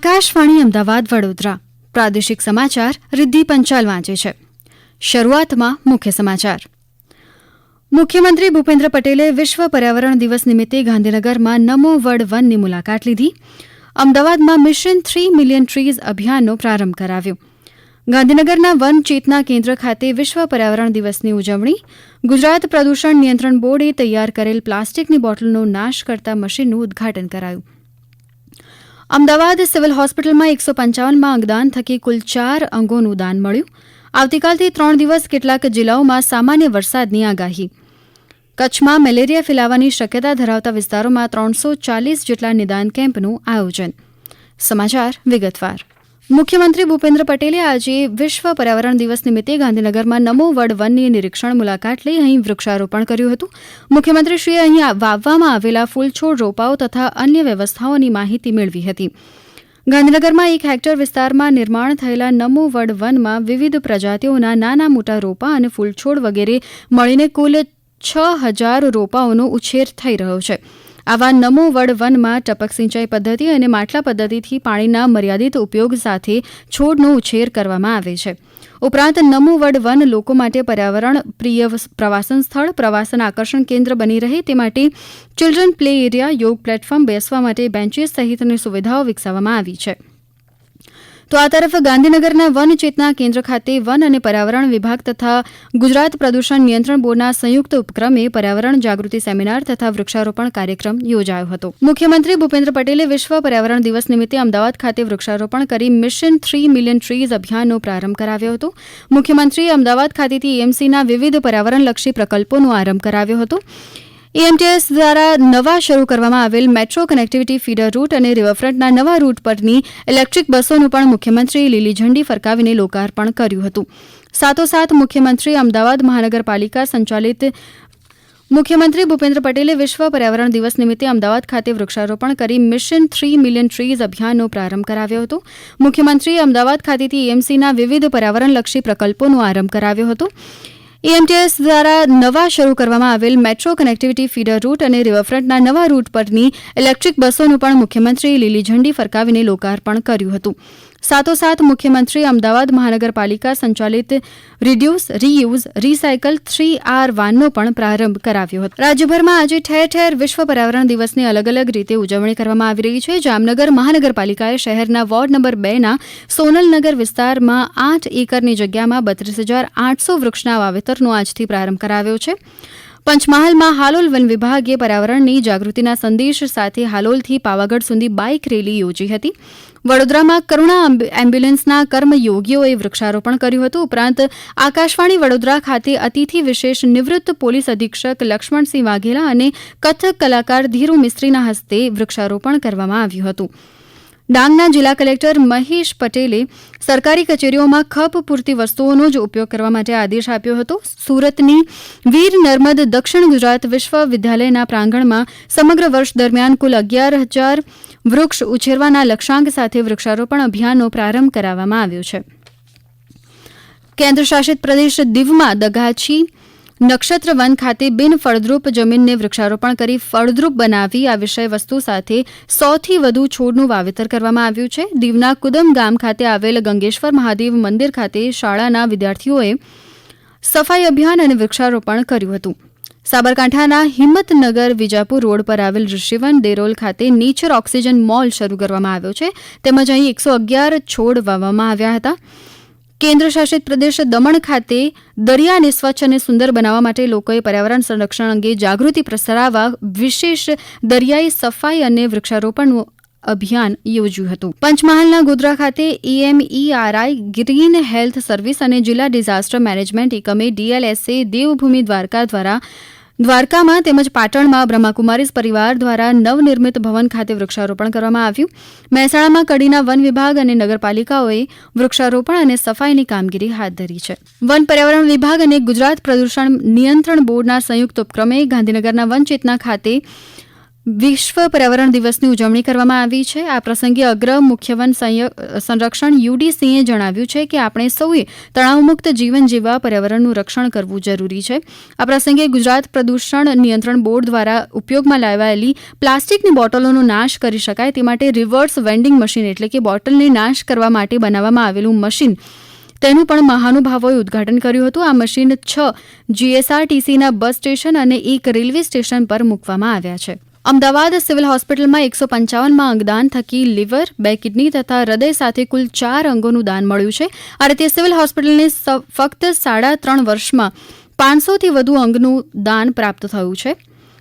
આકાશવાણી અમદાવાદ વડોદરા પ્રાદેશિક સમાચાર રિદ્ધિ પંચાલ વાંચે છે. શરૂઆતમાં મુખ્ય સમાચાર. મુખ્યમંત્રી ભૂપેન્દ્ર પટેલે વિશ્વ પર્યાવરણ દિવસ નિમિત્તે ગાંધીનગરમાં નમો વડ વનની મુલાકાત લીધી. અમદાવાદમાં મિશન 3 મિલિયન ટ્રીઝ અભિયાનનો પ્રારંભ કરાવ્યો. ગાંધીનગરના વન ચેતના કેન્દ્ર ખાતે વિશ્વ પર્યાવરણ દિવસની ઉજવણી. ગુજરાત પ્રદૂષણ નિયંત્રણ બોર્ડે તૈયાર કરેલ પ્લાસ્ટિકની બોટલનો નાશ કરતા મશીનનું ઉદ્ઘાટન કરાયું. અમદાવાદ સિવિલ હોસ્પિટલમાં 155માં અંગદાન થકી કુલ 4 અંગોનું દાન મળ્યું. આવતીકાલથી 3 દિવસ કેટલાક જિલ્લાઓમાં સામાન્ય વરસાદની આગાહી. કચ્છમાં મેલેરિયા ફેલાવાની શક્યતા ધરાવતા વિસ્તારોમાં 340 જેટલા નિદાન કેમ્પનું આયોજન. સમાચાર વિગતવાર. મુખ્યમંત્રી ભૂપેન્દ્ર પટેલે આજે વિશ્વ પર્યાવરણ દિવસ નિમિત્તે ગાંધીનગરમાં નમો વડ વનની નિરીક્ષણ મુલાકાત લઈ અહીં વૃક્ષારોપણ કર્યું હતું. મુખ્યમંત્રીશ્રીએ અહીં વાવવામાં આવેલા ફૂલછોડ રોપાઓ તથા અન્ય વ્યવસ્થાઓની માહિતી મેળવી હતી. ગાંધીનગરમાં 1 હેક્ટર વિસ્તારમાં નિર્માણ થયેલા નમો વડ વનમાં વિવિધ પ્રજાતિઓના નાના મોટા રોપા અને ફૂલછોડ વગેરે મળીને કુલ 6000 રોપાઓનો ઉછેર થઈ રહ્યો છે. આવા નમો વડ વનમાં ટપક સિંચાઈ પદ્ધતિ અને માટલા પદ્ધતિથી પાણીના મર્યાદિત ઉપયોગ સાથે છોડનો ઉછેર કરવામાં આવે છે. ઉપરાંત નમો વડ વન લોકો માટે પર્યાવરણ પ્રિય પ્રવાસન સ્થળ, પ્રવાસન આકર્ષણ કેન્દ્ર બની રહે તે માટે ચિલ્ડ્રન પ્લે એરિયા, યોગ પ્લેટફોર્મ, બેસવા માટે બેન્ચીસ સહિતની સુવિધાઓ વિકસાવવામાં આવી છે. તો આ તરફ ગાંધીનગરના વન ચેતના કેન્દ્ર ખાતે વન અને પર્યાવરણ વિભાગ તથા ગુજરાત પ્રદૂષણ નિયંત્રણ બોર્ડના સંયુક્ત ઉપક્રમે પર્યાવરણ જાગૃતિ સેમિનાર તથા વૃક્ષારોપણ કાર્યક્રમ યોજાયો હતો. મુખ્યમંત્રી ભૂપેન્દ્ર પટેલે વિશ્વ પર્યાવરણ દિવસ નિમિત્તે અમદાવાદ ખાતે વૃક્ષારોપણ કરી મિશન 3 મિલિયન ટ્રીઝ અભિયાનનો પ્રારંભ કરાવ્યો હતો. મુખ્યમંત્રીએ અમદાવાદ ખાતેથી એએમસીના વિવિધ પર્યાવરણલક્ષી પ્રકલ્પોનો આરંભ કરાવ્યો હતો. એએમટીએસ દ્વારા નવા શરૂ કરવામાં આવેલ મેટ્રો કનેક્ટિવિટી ફીડર રૂટ અને રિવરફ્રન્ટના નવા રૂટ પરની ઇલેક્ટ્રિક બસોનું પણ મુખ્યમંત્રીએ લીલી ઝંડી ફરકાવીને લોકાર્પણ કર્યું હતું. સાથોસાથ મુખ્યમંત્રી અમદાવાદ મહાનગરપાલિકા સંચાલિત મુખ્યમંત્રી ભૂપેન્દ્ર પટેલે વિશ્વ પર્યાવરણ દિવસ નિમિત્તે અમદાવાદ ખાતે વૃક્ષારોપણ કરી મિશન 3 મિલિયન ટ્રીઝ અભિયાનનો પ્રારંભ કરાવ્યો હતો. મુખ્યમંત્રીએ અમદાવાદ ખાતેથી એએમસીના વિવિધ પર્યાવરણલક્ષી પ્રકલ્પોનો આરંભ કરાવ્યો હતો. એએમટીએસ દ્વારા નવા શરૂ કરવામાં આવેલ મેટ્રો કનેક્ટિવિટી ફીડર રૂટ અને રિવરફ્રન્ટના નવા રૂટ પરની ઇલેક્ટ્રિક બસોનું પણ મુખ્યમંત્રીએ લીલી ઝંડી ફરકાવીને લોકાર્પણ કર્યું હતું. સાથોસાથ મુખ્યમંત્રીએ અમદાવાદ મહાનગરપાલિકા સંચાલિત રિડ્યુસ, રીયુઝ, રીસાયકલ 3R વાનનો પણ પ્રારંભ કરાવ્યો હતો. રાજ્યભરમાં આજે ઠેર ઠેર વિશ્વ પર્યાવરણ દિવસની અલગ અલગ રીતે ઉજવણી કરવામાં આવી રહી છે. જામનગર મહાનગરપાલિકાએ શહેરના વોર્ડ નંબર 2ના સોનલનગર વિસ્તારમાં 8 એકરની જગ્યામાં 32,800 વૃક્ષના વાવેતરનો આજથી પ્રારંભ કરાવ્યો છે. પંચમહાલમાં હાલોલ વન વિભાગે પર્યાવરણની જાગૃતિના સંદેશ સાથે હાલોલથી પાવાગઢ સુધી બાઇક રેલી યોજી હતી. વડોદરામાં કરુણા એમ્બ્યુલન્સના કર્મયોગીઓએ વૃક્ષારોપણ કર્યું હતું. ઉપરાંત આકાશવાણી વડોદરા ખાતે અતિથિ વિશેષ નિવૃત્ત પોલીસ અધિક્ષક લક્ષ્મણસિંહ વાઘેલા અને કથક કલાકાર ધીરુ મિસ્ત્રીના હસ્તે વૃક્ષારોપણ કરવામાં આવ્યું હતું. ડાંગના જિલ્લા કલેક્ટર મહેશ પટેલે સરકારી કચેરીઓમાં ખપ પૂરતી વસ્તુઓનો જ ઉપયોગ કરવા માટે આદેશ આપ્યો હતો. સુરતની વીર નર્મદ દક્ષિણ ગુજરાત વિશ્વવિદ્યાલયના પ્રાંગણમાં સમગ્ર વર્ષ દરમિયાન કુલ 11,000 વૃક્ષ ઉછેરવાના લક્ષ્યાંક સાથે વૃક્ષારોપણ અભિયાનનો પ્રારંભ કરાવવામાં આવ્યો છે. કેન્દ્રશાસિત પ્રદેશ દીવમાં દગાછી નક્ષત્ર વન ખાતે બિન ફળદ્રુપ જમીનને વૃક્ષારોપણ કરી ફળદ્રુપ બનાવી આ વિષય વસ્તુ સાથે 100થી વધુ છોડનું વાવેતર કરવામાં આવ્યું છે. દીવના કુદમ ગામ ખાતે આવેલ ગંગેશ્વર મહાદેવ મંદિર ખાતે શાળાના વિદ્યાર્થીઓએ સફાઈ અભિયાન અને વૃક્ષારોપણ કર્યું હતું. સાબરકાંઠાના હિંમતનગર વિજાપુર રોડ પર આવેલ ઋષિવન દેરોલ ખાતે નેચર ઓક્સિજન મોલ શરૂ કરવામાં આવ્યો છે. તેમજ અહીં 111 છોડ વાવવામાં આવ્યા હતા. કેન્દ્રશાસિત પ્રદેશ દમણ ખાતે દરિયાને સ્વચ્છ અને સુંદર બનાવવા માટે લોકોએ પર્યાવરણ સંરક્ષણ અંગે જાગૃતિ પ્રસરાવવા વિશેષ દરિયાઈ સફાઈ અને વૃક્ષારોપણનું અભિયાન યોજ્યું હતું. પંચમહાલના ગોધરા ખાતે EMERI ગ્રીન હેલ્થ સર્વિસ અને જિલ્લા ડિઝાસ્ટર મેનેજમેન્ટ એકમે DLSA દેવભૂમિ દ્વારકા દ્વારા દ્વારકામાં તેમજ પાટણમાં બ્રહ્માકુમારીઝ પરિવાર દ્વારા નવનિર્મિત ભવન ખાતે વૃક્ષારોપણ કરવામાં આવ્યું. મહેસાણામાં કડીના વન વિભાગ અને નગરપાલિકાઓએ વૃક્ષારોપણ અને સફાઈની કામગીરી હાથ ધરી છે. વન પર્યાવરણ વિભાગ અને ગુજરાત પ્રદૂષણ નિયંત્રણ બોર્ડના સંયુક્ત ઉપક્રમે ગાંધીનગરના વન ચેતના ખાતે વિશ્વ પર્યાવરણ દિવસની ઉજવણી કરવામાં આવી છે. આ પ્રસંગે અગ્ર મુખ્ય વન સંરક્ષણ યુડી સિંહે જણાવ્યું છે કે આપણે સૌએ તણાવમુક્ત જીવન જીવવા પર્યાવરણનું રક્ષણ કરવું જરૂરી છે. આ પ્રસંગે ગુજરાત પ્રદૂષણ નિયંત્રણ બોર્ડ દ્વારા ઉપયોગમાં લેવાયેલી પ્લાસ્ટિકની બોટલોનો નાશ કરી શકાય તે માટે રિવર્સ વેન્ડિંગ મશીન એટલે કે બોટલને નાશ કરવા માટે બનાવવામાં આવેલું મશીન તેનું પણ મહાનુભાવોએ ઉદ્ઘાટન કર્યું હતું. આ મશીન 6 જીએસઆરટીસીના બસ સ્ટેશન અને 1 રેલવે સ્ટેશન પર મૂકવામાં આવ્યા છે. અમદાવાદ સિવિલ હોસ્પિટલમાં 155માં અંગદાન થકી લીવર, 2 કિડની તથા હૃદય સાથે કુલ 4 અંગોનું દાન મળ્યું છે. આ રીતે સિવિલ હોસ્પિટલને ફક્ત 3.5 વર્ષમાં 500થી વધુ અંગનું દાન પ્રાપ્ત થયું છે.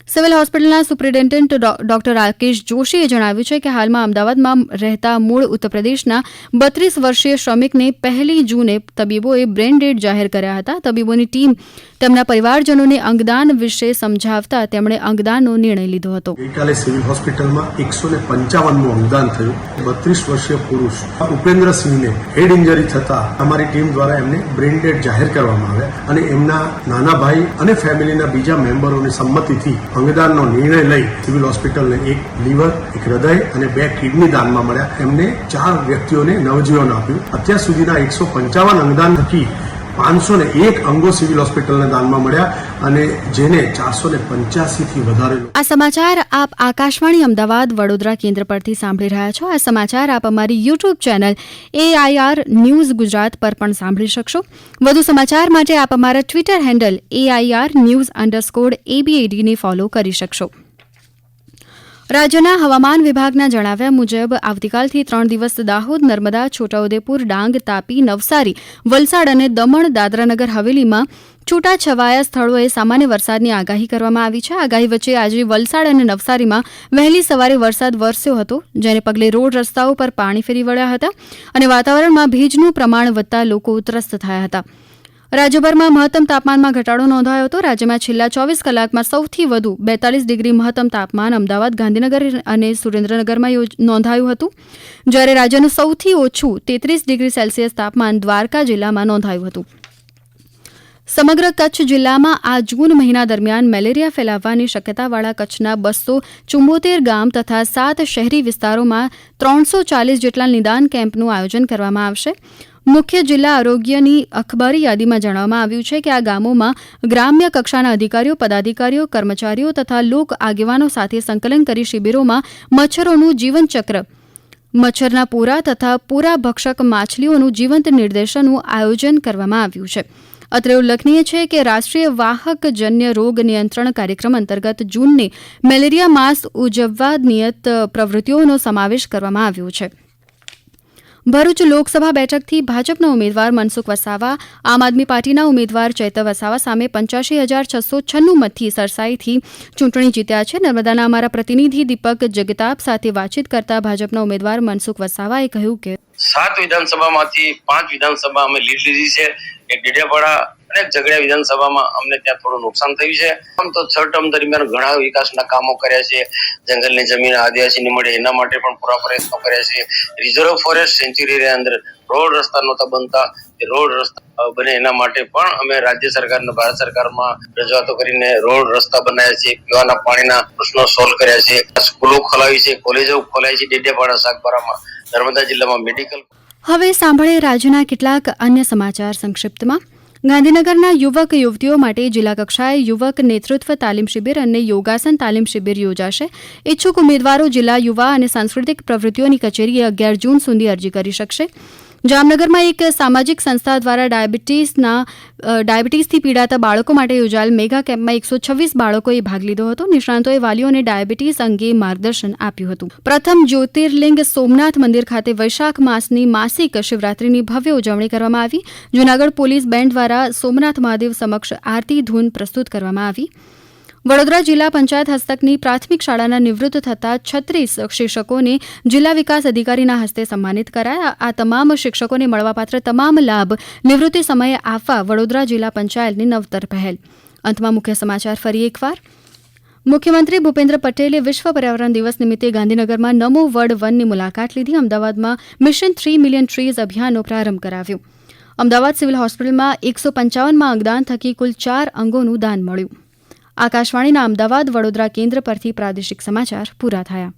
સિવિલ હોસ્પિટલના સુપ્રિન્ટેન્ડન્ટ ડોક્ટર રાકેશ જોશીએ જણાવ્યું છે કે હાલમાં અમદાવાદમાં રહેતા મૂળ ઉત્તરપ્રદેશના 32 વર્ષીય શ્રમિકને 1 જૂને તબીબોએ બ્રેન ડેડ જાહેર કર્યા હતા. તબીબોની ટીમ તેમના પરિવારજનોને અંગદાન વિશે સમજાવતા તેમણે અંગદાનનો નિર્ણય લીધો હતો. ગઈકાલે સિવિલ હોસ્પિટલમાં 155નું અંગદાન થયું. 32 વર્ષીય પુરુષ ઉપેન્દ્રસિંહને હેડ ઇન્જરી થતા અમારી ટીમ દ્વારા એમને બ્રેન ડેડ જાહેર કરવામાં આવ્યા અને એમના નાના ભાઈ અને ફેમિલીના બીજા મેમ્બરોની સંમતિથી અંગદાનનો નિર્ણય લઈ સિવિલ હોસ્પિટલને 1 લીવર, 1 હૃદય અને 2 કિડની દાનમાં મળ્યા. એમને 4 વ્યક્તિઓને નવજીવન આપ્યું. અત્યાર સુધીના 155 અંગદાન થકી 501 અંગો સિવિલ હોસ્પિટલને દાનમાં મળ્યા અને જેને 485થી વધારે. આ સમાચાર આપ આકાશવાણી અમદાવાદ વડોદરા કેન્દ્ર પરથી સાંભળી રહ્યા છો. આ સમાચાર આપ અમારી YouTube channel AIR news Gujarat પર પણ સાંભળી શકશો. વધુ સમાચાર માટે આપ અમારા ટ્વિટર હેન્ડલ AIR_news_ABAD ને ફોલો કરી શકશો. રાજ્યના હવામાન વિભાગના જણાવ્યા મુજબ આવતીકાલથી 3 દિવસ દાહોદ, નર્મદા, છોટાઉદેપુર, ડાંગ, તાપી, નવસારી, વલસાડ અને દમણ, દાદરાનગર હવેલીમાં છૂટાછવાયા સ્થળોએ સામાન્ય વરસાદની આગાહી કરવામાં આવી છે. આગાહી વચ્ચે આજે વલસાડ અને નવસારીમાં વહેલી સવારે વરસાદ વરસ્યો હતો, જેને પગલે રોડ રસ્તાઓ પર પાણી ફરી વળ્યા હતા અને વાતાવરણમાં ભેજનું પ્રમાણ વધતા લોકો ત્રસ્ત થયા હતા. રાજ્યભરમાં મહત્તમ તાપમાનમાં ઘટાડો નોંધાયો હતો. રાજ્યમાં છેલ્લા 24 કલાકમાં સૌથી વધુ 42 ડિગ્રી મહત્તમ તાપમાન અમદાવાદ, ગાંધીનગર અને સુરેન્દ્રનગરમાં નોંધાયું હતું, જ્યારે રાજ્યનું સૌથી ઓછું 33 ડિગ્રી સેલ્સિયસ તાપમાન દ્વારકા જિલ્લામાં નોંધાયું હતું. સમગ્ર કચ્છ જિલ્લામાં આ જૂન મહિના દરમિયાન મેલેરિયા ફેલાવવાની શક્યતાવાળા કચ્છના 274 ગામ તથા 7 શહેરી વિસ્તારોમાં 340 જેટલા નિદાન કેમ્પનું આયોજન કરવામાં આવશે. મુખ્ય જિલ્લા આરોગ્યની અખબારી યાદીમાં જણાવવામાં આવ્યું છે કે આ ગામોમાં ગ્રામ્ય કક્ષાના અધિકારીઓ, પદાધિકારીઓ, કર્મચારીઓ તથા લોક આગેવાનો સાથે સંકલન કરી શિબિરોમાં મચ્છરોનું જીવનચક્ર, મચ્છરના પૂરા તથા પૂરા ભક્ષક માછલીઓનું જીવંત નિર્દેશનનું આયોજન કરવામાં આવ્યું છે. અત્રે ઉલ્લેખનીય છે કે રાષ્ટ્રીય વાહકજન્ય રોગ નિયંત્રણ કાર્યક્રમ અંતર્ગત જૂનને મેલેરિયા માસ ઉજવવા નિયત પ્રવૃત્તિઓનો સમાવેશ કરવામાં આવ્યો છે. ભરૂચ લોકસભા બેઠકથી ભાજપના ઉમેદવાર મનસુખ વસાવા આમ આદમી પાર્ટીના ઉમેદવાર ચૈતર વસાવા સામે 85,696 મતથી સરસાઈથી ચૂંટણી જીત્યા છે. નર્મદાના અમારા પ્રતિનિધિ દીપક જગતાપ સાથે વાતચીત કરતા ભાજપના ઉમેદવાર મનસુખ વસાવાએ કહ્યું કે 7 વિધાનસભામાંથી 5 વિધાનસભા અમે લીડ લીધી છે. એક ડેડિયાપાડા અને ઝઘડિયા વિધાનસભામાં અમને ત્યાં થોડું નુકસાન થયું છે. આમ તો 6 ટર્મ દરમિયાન ઘણા વિકાસના કામો કર્યા છે. જંગલની જમીન આદિવાસીને મળે એના માટે પણ પૂરા પ્રયત્નો કર્યા છે. રિઝર્વ ફોરેસ્ટ સેન્ચ્યુરી અંદર રોડ રસ્તા નહોતા બનતા, રોડ રસ્તા બને એના માટે પણ અમે રાજ્ય સરકાર અને ભારત સરકારમાં રજૂઆતો કરીને રોડ રસ્તા બનાવ્યા છે. પીવાના પાણીના પ્રશ્નો સોલ્વ કર્યા છે. સ્કૂલો ખોલાવી છે, કોલેજો ખોલાવી છે. ડેડિયાપાડા, સાગબારામાં, નર્મદા જિલ્લામાં મેડિકલ. હવે સાંભળે રાજ્યના કેટલાક અન્ય સમાચાર સંક્ષિપ્તમાં. ગાંધીનગરના યુવક યુવતીઓ માટે જિલ્લા કક્ષાએ યુવક નેતૃત્વ તાલીમ શિબિર અને યોગાસન તાલીમ શિબિર યોજાશે. ઇચ્છુક ઉમેદવારો જિલ્લા યુવા અને સાંસ્કૃતિક પ્રવૃત્તિઓની કચેરીએ 11 જૂન સુધી અરજી કરી શકશે. જામનગરમાં એક સામાજિક સંસ્થા દ્વારા ડાયાબિટીસથી પીડાતા બાળકો માટે યોજાયેલ મેગા કેમ્પમાં 126 બાળકોએ ભાગ લીધો હતો. નિષ્ણાંતોએ વાલીઓને ડાયાબિટીસ અંગે માર્ગદર્શન આપ્યું હતું. પ્રથમ જ્યોતિર્લિંગ સોમનાથ મંદિર ખાતે વૈશાખ માસની માસિક શિવરાત્રીની ભવ્ય ઉજવણી કરવામાં આવી. જૂનાગઢ પોલીસ બેન્ડ દ્વારા સોમનાથ મહાદેવ સમક્ષ આરતી ધૂન પ્રસ્તુત કરવામાં આવી. વડોદરા જિલ્લા પંચાયત હસ્તકની પ્રાથમિક શાળાના નિવૃત્ત થતા 36 શિક્ષકોને જિલ્લા વિકાસ અધિકારીના હસ્તે સન્માનિત કરાયા. આ તમામ શિક્ષકોને મળવાપાત્ર તમામ લાભ નિવૃત્તિ સમયે આપવા વડોદરા જિલ્લા પંચાયતની નવતર પહેલ. અંતમાં મુખ્ય સમાચાર ફરી એકવાર. મુખ્યમંત્રી ભૂપેન્દ્ર પટેલે વિશ્વ પર્યાવરણ દિવસ નિમિત્તે ગાંધીનગરમાં નમો વર્ડ વનની મુલાકાત લીધી. અમદાવાદમાં મિશન 3 મિલિયન ટ્રીઝ અભિયાનનો પ્રારંભ કરાવ્યો. અમદાવાદ સિવિલ હોસ્પિટલમાં 155માં અંગદાન થકી કુલ 4 અંગોનું દાન મળ્યું. આકાશવાણીના અમદાવાદ વડોદરા કેન્દ્ર પરથી પ્રાદેશિક સમાચાર પૂરા થયા.